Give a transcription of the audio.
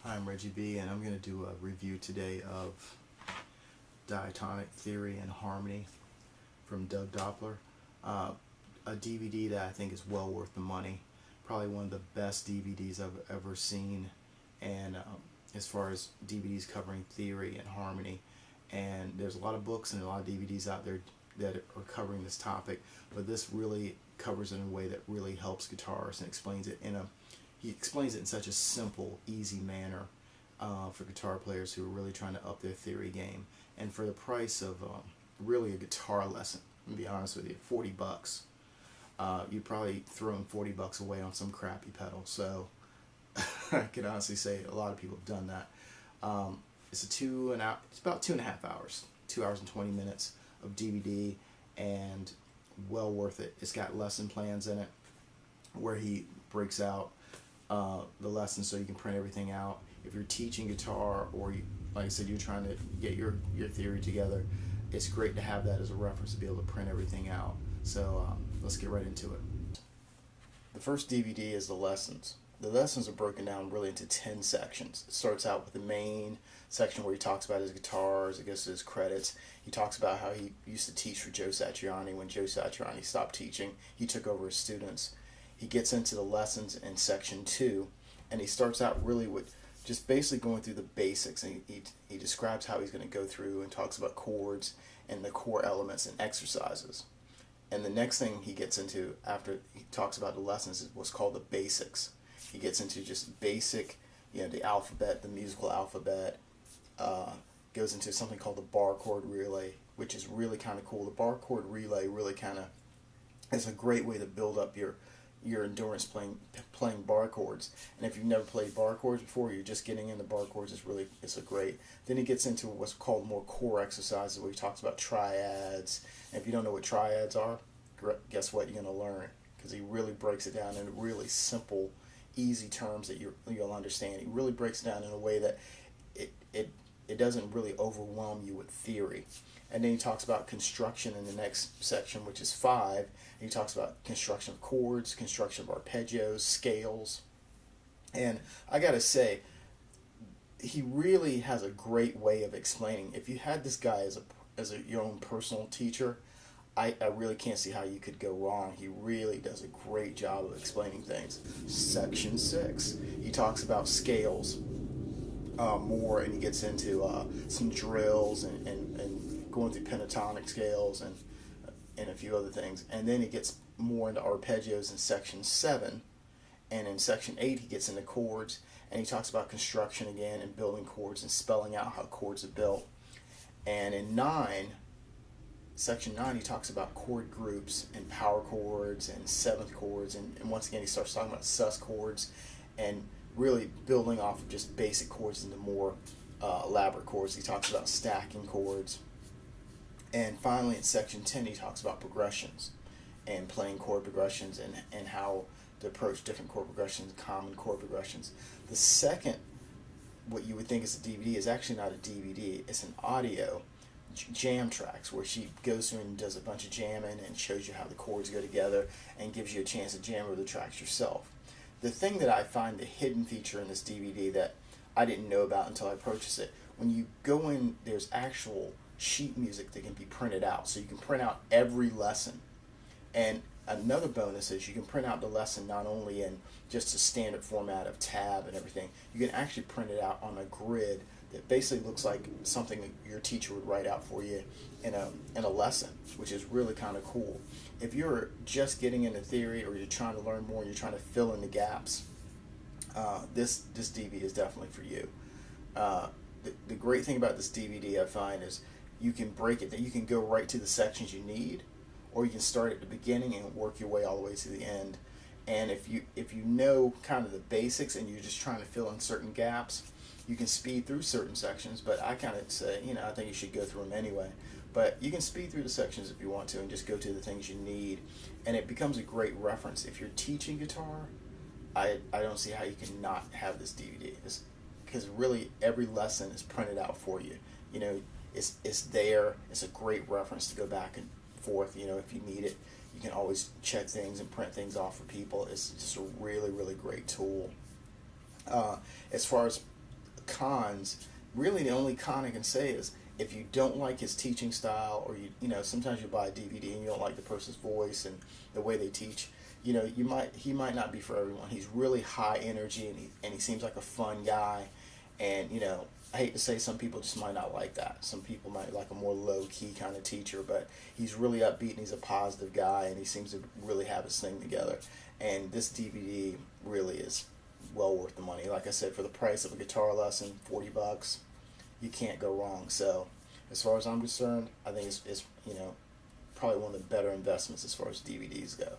Hi, I'm Reggie B, and I'm going to do a review today of Diatonic Theory and Harmony from Doppler. A DVD that I think is well worth the money. Probably one of the best DVDs I've ever seen, and as far as DVDs covering theory and harmony. And there's a lot of books and a lot of DVDs out there that are covering this topic, but this really covers it in a way that really helps guitarists and explains it he explains it in such a simple, easy manner for guitar players who are really trying to up their theory game. And for the price of really a guitar lesson, to be honest with you, $40, you'd probably thrown $40 away on some crappy pedal. So I can honestly say a lot of people have done that. It's about 2.5 hours, 2 hours and 20 minutes of DVD, and well worth it. It's got lesson plans in it where he breaks out the lessons so you can print everything out. If you're teaching guitar, or like I said, you're trying to get your theory together, it's great to have that as a reference to be able to print everything out. So let's get right into it. The first DVD is the lessons. The lessons are broken down really into 10 sections. It starts out with the main section where he talks about his guitars, it goes to his credits. He talks about how he used to teach for Joe Satriani. When Joe Satriani stopped teaching, he took over his students. He gets into the lessons in section 2, and he starts out really with just basically going through the basics, and he describes how he's going to go through and talks about chords and the core elements and exercises. And the next thing he gets into after he talks about the lessons is what's called the basics. He gets into just basic, the alphabet, the musical alphabet, goes into something called the bar chord relay, which is really kind of cool. The bar chord relay really kind of is a great way to build up your endurance playing bar chords. And if you've never played bar chords before, you're just getting into bar chords, it's a great. Then he gets into what's called more core exercises, where he talks about triads. And if you don't know what triads are, guess what, you're going to learn, because he really breaks it down in really simple, easy terms that you'll understand. He really breaks it down in a way that it doesn't really overwhelm you with theory. And then he talks about construction in the next section, which is 5. And he talks about construction of chords, construction of arpeggios, scales. And I gotta say, he really has a great way of explaining. If you had this guy as your own personal teacher, I really can't see how you could go wrong. He really does a great job of explaining things. Section 6, he talks about scales more, and he gets into some drills and going through pentatonic scales and a few other things. And then he gets more into arpeggios in section 7. And in section 8, he gets into chords, and he talks about construction again and building chords and spelling out how chords are built. And in section 9, he talks about chord groups and power chords and seventh chords, and once again he starts talking about sus chords and really building off of just basic chords into more elaborate chords. He talks about stacking chords. And finally in section 10, he talks about progressions and playing chord progressions and how to approach different chord progressions, common chord progressions. The second, what you would think is a DVD, is actually not a DVD. It's an audio jam tracks, where she goes through and does a bunch of jamming and shows you how the chords go together and gives you a chance to jam over the tracks yourself. The thing that I find the hidden feature in this DVD that I didn't know about until I purchased it, when you go in, there's actual sheet music that can be printed out, so you can print out every lesson. And another bonus is you can print out the lesson not only in just a standard format of tab and everything, you can actually print it out on a grid that basically looks like something that your teacher would write out for you in a lesson, which is really kind of cool. If you're just getting into theory, or you're trying to learn more and you're trying to fill in the gaps, this DVD is definitely for you. The great thing about this DVD, I find, is you can break it, that you can go right to the sections you need, or you can start at the beginning and work your way all the way to the end. And if you know kind of the basics and you're just trying to fill in certain gaps, you can speed through certain sections. But I kind of say, I think you should go through them anyway. But you can speed through the sections if you want to and just go to the things you need. And it becomes a great reference. If you're teaching guitar, I don't see how you can not have this DVD. Because really every lesson is printed out for you. It's there. It's a great reference to go back and forth. If you need it, you can always check things and print things off for people. It's just a really, really great tool. As far as cons, really the only con I can say is if you don't like his teaching style, or you know, sometimes you buy a DVD and you don't like the person's voice and the way they teach, you know, he might not be for everyone. He's really high energy, and he seems like a fun guy, and you know, I hate to say, some people just might not like that. Some people might like a more low-key kind of teacher, but he's really upbeat and he's a positive guy, and he seems to really have his thing together. And this DVD really is well worth the money. Like I said, for the price of a guitar lesson, $40, you can't go wrong. So as far as I'm concerned, I think it's you know, probably one of the better investments as far as DVDs go.